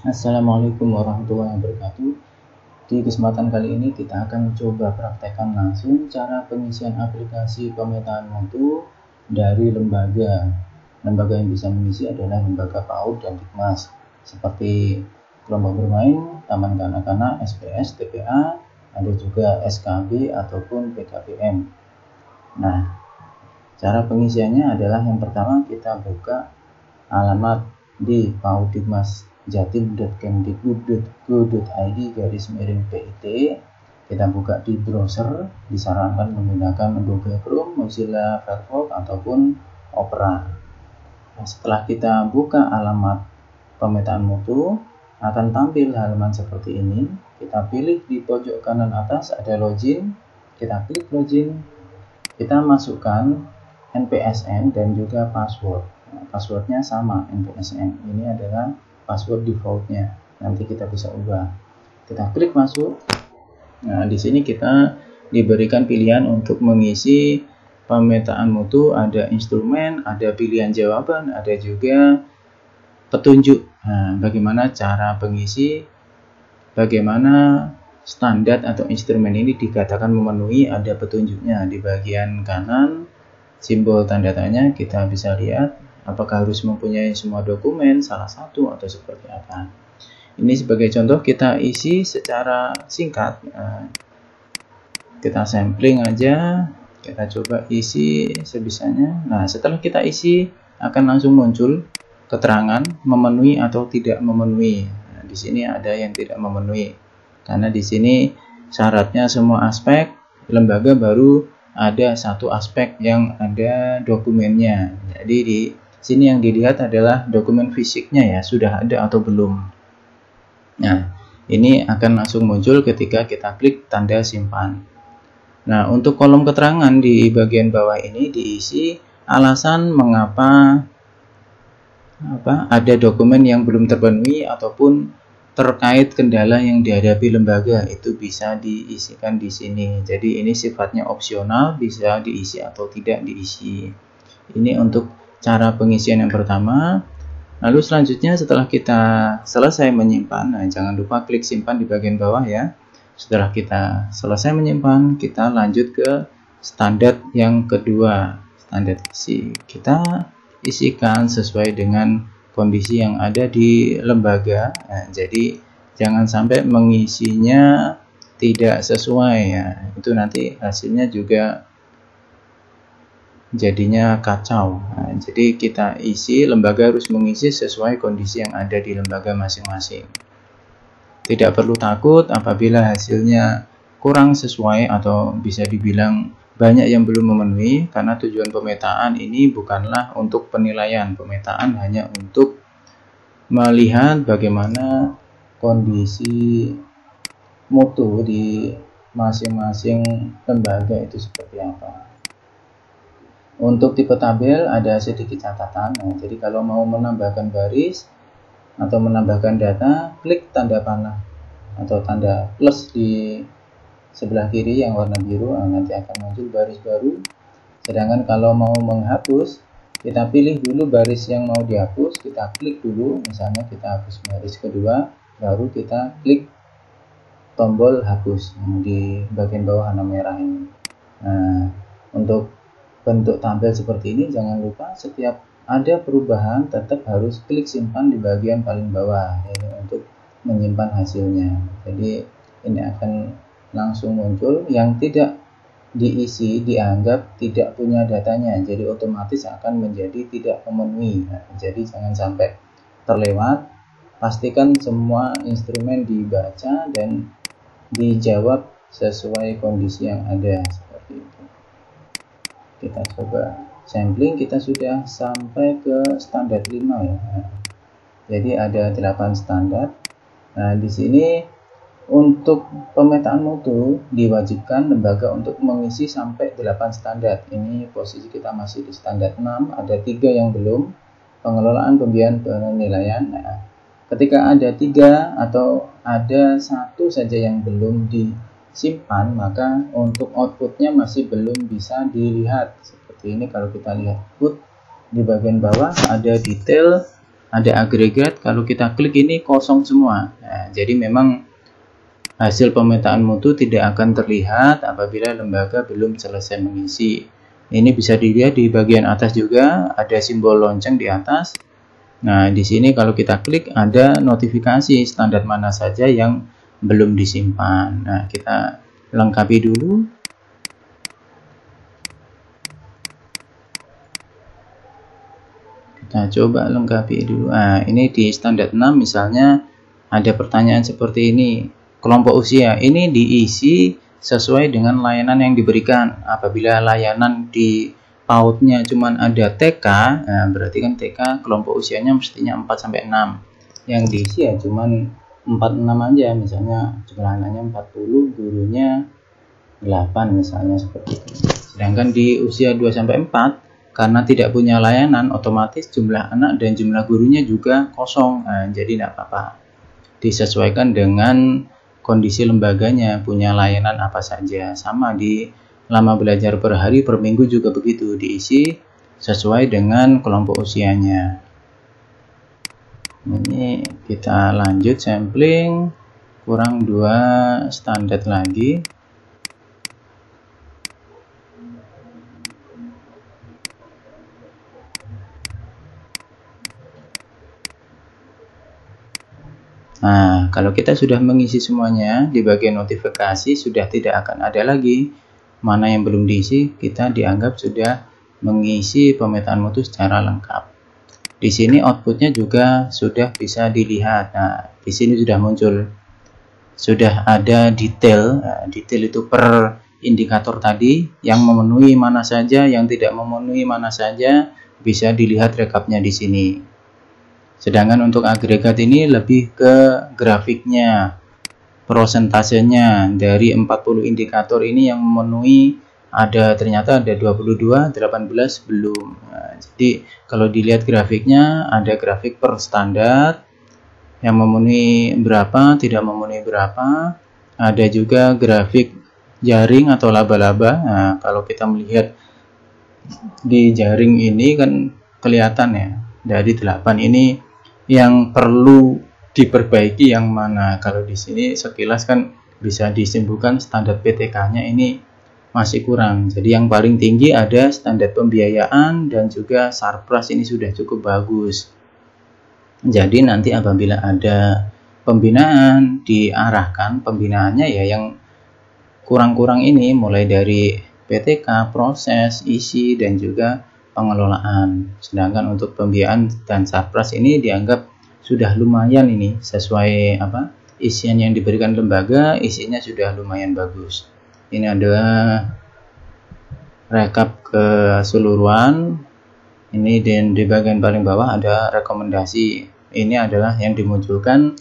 Assalamualaikum warahmatullahi wabarakatuh. Di kesempatan kali ini kita akan coba praktekkan langsung cara pengisian aplikasi pemetaan mutu dari lembaga. Lembaga yang bisa mengisi adalah lembaga PAUD dan Dikmas, seperti kelompok bermain, taman kanak-kanak, SPS, TPA, ada juga SKB ataupun PKBM. Nah, cara pengisiannya adalah yang pertama kita buka alamat di paudikmas.jatim.kemdikbud.go.id/PIT. Kita buka di browser, disarankan menggunakan Google Chrome, Mozilla Firefox ataupun Opera. Nah, setelah kita buka alamat pemetaan mutu, akan tampil halaman seperti ini. Kita pilih di pojok kanan atas ada login, kita klik login, kita masukkan NPSN dan juga password. Passwordnya sama NPSN, ini adalah password defaultnya, nanti kita bisa ubah. Kita klik masuk. Nah, di sini kita diberikan pilihan untuk mengisi pemetaan mutu, ada instrumen, ada pilihan jawaban, ada juga petunjuk. Nah, bagaimana cara pengisi, bagaimana standar atau instrumen ini dikatakan memenuhi, ada petunjuknya di bagian kanan. Simbol tanda tanya, kita bisa lihat apakah harus mempunyai semua dokumen, salah satu, atau seperti apa. Ini sebagai contoh kita isi secara singkat. Kita sampling aja, kita coba isi sebisanya. Nah, setelah kita isi akan langsung muncul keterangan memenuhi atau tidak memenuhi. Nah, di sini ada yang tidak memenuhi karena di sini syaratnya semua aspek, lembaga baru ada satu aspek yang ada dokumennya. Jadi di sini yang dilihat adalah dokumen fisiknya ya, sudah ada atau belum. Nah, ini akan langsung muncul ketika kita klik tanda simpan. Nah, untuk kolom keterangan di bagian bawah ini diisi alasan mengapa ada dokumen yang belum terpenuhi ataupun terkait kendala yang dihadapi lembaga, itu bisa diisikan di sini. Jadi ini sifatnya opsional, bisa diisi atau tidak diisi. Ini untuk cara pengisian yang pertama. Lalu selanjutnya setelah kita selesai menyimpan, nah jangan lupa klik simpan di bagian bawah ya. Setelah kita selesai menyimpan, kita lanjut ke standar yang kedua, standar isi. Kita isikan sesuai dengan kondisi yang ada di lembaga. Nah, jadi jangan sampai mengisinya tidak sesuai ya, itu nanti hasilnya juga jadinya kacau. Nah, jadi kita isi, lembaga harus mengisi sesuai kondisi yang ada di lembaga masing-masing. Tidak perlu takut apabila hasilnya kurang sesuai atau bisa dibilang banyak yang belum memenuhi, karena tujuan pemetaan ini bukanlah untuk penilaian. Pemetaan hanya untuk melihat bagaimana kondisi mutu di masing-masing lembaga itu seperti apa. Untuk tipe tabel ada sedikit catatan. Nah, jadi kalau mau menambahkan baris atau menambahkan data, klik tanda panah atau tanda plus di sebelah kiri yang warna biru, nanti akan muncul baris baru. Sedangkan kalau mau menghapus, kita pilih dulu baris yang mau dihapus, kita klik dulu, misalnya kita hapus baris kedua, baru kita klik tombol hapus di bagian bawah warna merah ini. Nah, untuk bentuk tabel seperti ini jangan lupa setiap ada perubahan tetap harus klik simpan di bagian paling bawah, ini untuk menyimpan hasilnya. Jadi ini akan langsung muncul. Yang tidak diisi dianggap tidak punya datanya, jadi otomatis akan menjadi tidak memenuhi. Nah, jadi jangan sampai terlewat. Pastikan semua instrumen dibaca dan dijawab sesuai kondisi yang ada, seperti itu. Kita coba sampling, kita sudah sampai ke standar 5 ya. Nah, jadi ada 8 standar. Nah, di sini untuk pemetaan mutu diwajibkan lembaga untuk mengisi sampai 8 standar. Ini posisi kita masih di standar 6, ada 3 yang belum, pengelolaan, pembiayaan, penilaian. Nah, ketika ada 3 atau ada 1 saja yang belum disimpan, maka untuk outputnya masih belum bisa dilihat. Seperti ini kalau kita lihat output di bagian bawah ada detail, ada agregat, kalau kita klik ini kosong semua. Nah, jadi memang hasil pemetaan mutu tidak akan terlihat apabila lembaga belum selesai mengisi. Ini bisa dilihat di bagian atas juga, ada simbol lonceng di atas. Nah, di sini kalau kita klik ada notifikasi standar mana saja yang belum disimpan. Nah, kita lengkapi dulu. Kita coba lengkapi dulu. Nah, ini di standar 6 misalnya ada pertanyaan seperti ini. Kelompok usia ini diisi sesuai dengan layanan yang diberikan. Apabila layanan di PAUD-nya cuma ada TK, nah berarti kan TK kelompok usianya mestinya 4-6. Yang diisi ya cuma 46 aja, misalnya jumlah anaknya 40, gurunya 8 misalnya seperti itu. Sedangkan di usia 2-4 karena tidak punya layanan, otomatis jumlah anak dan jumlah gurunya juga kosong. Nah, jadi tidak apa-apa. Disesuaikan dengan kondisi lembaganya, punya layanan apa saja. Sama di lama belajar per hari per minggu juga begitu, diisi sesuai dengan kelompok usianya. Ini kita lanjut sampling, kurang 2 standar lagi. Nah, kalau kita sudah mengisi semuanya, di bagian notifikasi sudah tidak akan ada lagi mana yang belum diisi, kita dianggap sudah mengisi pemetaan mutu secara lengkap. Di sini outputnya juga sudah bisa dilihat. Nah, di sini sudah muncul, sudah ada detail. Nah, detail itu per indikator tadi, yang memenuhi mana saja, yang tidak memenuhi mana saja, bisa dilihat rekapnya di sini. Sedangkan untuk agregat ini lebih ke grafiknya, prosentasenya dari 40 indikator ini yang memenuhi ternyata ada 22, 18 belum. Nah, jadi kalau dilihat grafiknya ada grafik per standar yang memenuhi berapa, tidak memenuhi berapa. Ada juga grafik jaring atau laba-laba. Nah, kalau kita melihat di jaring ini kan kelihatan ya, dari 8 ini yang perlu diperbaiki yang mana. Kalau di sini sekilas kan bisa disimpulkan standar PTK-nya ini masih kurang. Jadi yang paling tinggi ada standar pembiayaan dan juga sarpras, ini sudah cukup bagus. Jadi nanti apabila ada pembinaan, diarahkan pembinaannya ya yang kurang-kurang ini, mulai dari PTK, proses, isi, dan juga pengelolaan. Sedangkan untuk pembiayaan dan sarpras ini dianggap sudah lumayan ini, sesuai isian yang diberikan lembaga, isinya sudah lumayan bagus. Ini adalah rekap keseluruhan. Ini dan di bagian paling bawah ada rekomendasi. Ini adalah yang dimunculkan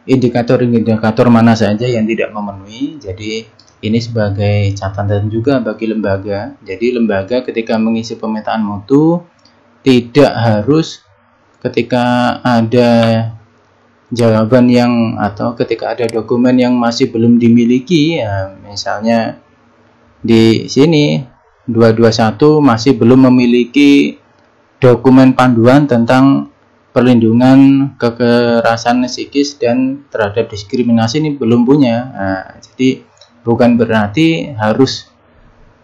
indikator-indikator mana saja yang tidak memenuhi. Jadi ini sebagai catatan juga bagi lembaga. Jadi lembaga ketika mengisi pemetaan mutu tidak harus ketika ada jawaban yang atau ketika ada dokumen yang masih belum dimiliki, ya, misalnya di sini 221 masih belum memiliki dokumen panduan tentang perlindungan kekerasan psikis dan terhadap diskriminasi, ini belum punya. Nah, jadi bukan berarti harus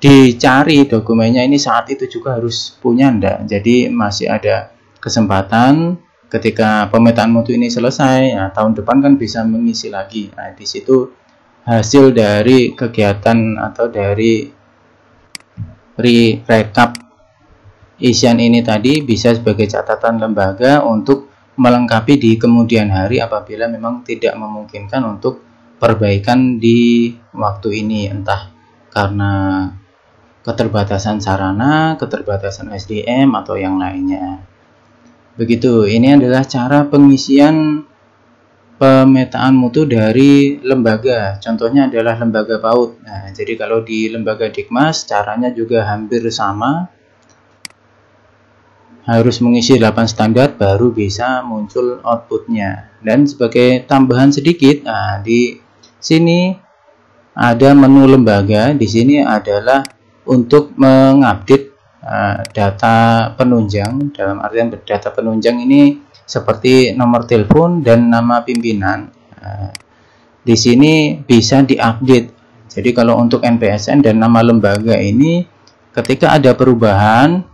dicari dokumennya ini saat itu juga harus punya, enggak. Jadi masih ada kesempatan ketika pemetaan mutu ini selesai, nah, tahun depan kan bisa mengisi lagi. Nah, di situ hasil dari kegiatan atau dari rekap isian ini tadi bisa sebagai catatan lembaga untuk melengkapi di kemudian hari apabila memang tidak memungkinkan untuk perbaikan di waktu ini, entah karena keterbatasan sarana, keterbatasan SDM, atau yang lainnya. Begitu, ini adalah cara pengisian pemetaan mutu dari lembaga. Contohnya adalah lembaga PAUD. Nah, jadi kalau di lembaga Dikmas caranya juga hampir sama. Harus mengisi 8 standar baru bisa muncul outputnya. Dan sebagai tambahan sedikit, nah, di sini ada menu lembaga. Di sini adalah untuk mengupdate data penunjang. Dalam artian data penunjang ini seperti nomor telepon dan nama pimpinan. Di sini bisa diupdate. Jadi kalau untuk NPSN dan nama lembaga ini, ketika ada perubahan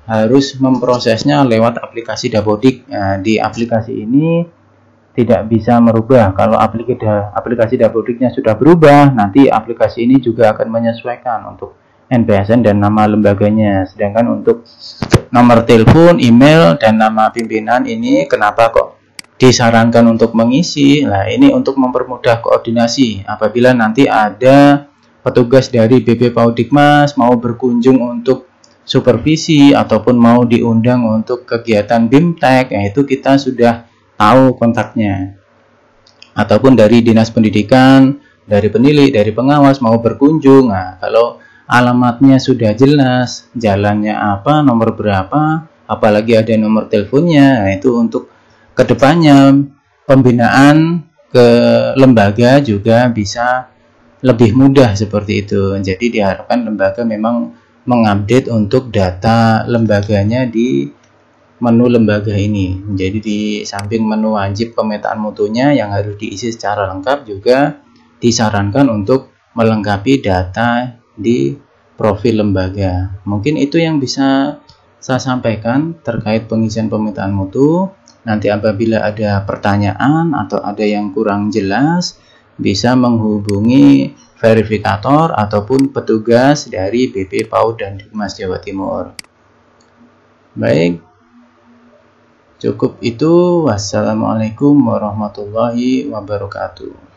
harus memprosesnya lewat aplikasi Dapodik. Di aplikasi ini tidak bisa merubah. Kalau aplikasi Dapodiknya sudah berubah, nanti aplikasi ini juga akan menyesuaikan untuk NPSN dan nama lembaganya. Sedangkan untuk nomor telepon, email, dan nama pimpinan ini kenapa kok disarankan untuk mengisi? Nah, ini untuk mempermudah koordinasi apabila nanti ada petugas dari BP Paudikmas mau berkunjung untuk supervisi ataupun mau diundang untuk kegiatan BIMTEK, yaitu kita sudah tahu kontaknya. Ataupun dari Dinas Pendidikan, dari penilik, dari pengawas mau berkunjung. Nah, kalau alamatnya sudah jelas, jalannya apa, nomor berapa, apalagi ada nomor teleponnya, nah, itu untuk kedepannya pembinaan ke lembaga juga bisa lebih mudah seperti itu. Jadi diharapkan lembaga memang mengupdate untuk data lembaganya di menu lembaga ini. Jadi di samping menu wajib pemetaan mutunya yang harus diisi secara lengkap, juga disarankan untuk melengkapi data di profil lembaga. Mungkin itu yang bisa saya sampaikan terkait pengisian pemetaan mutu. Nanti apabila ada pertanyaan atau ada yang kurang jelas, bisa menghubungi verifikator ataupun petugas dari BP PAUD dan Dikmas Jawa Timur. Baik, cukup itu. Wassalamualaikum warahmatullahi wabarakatuh.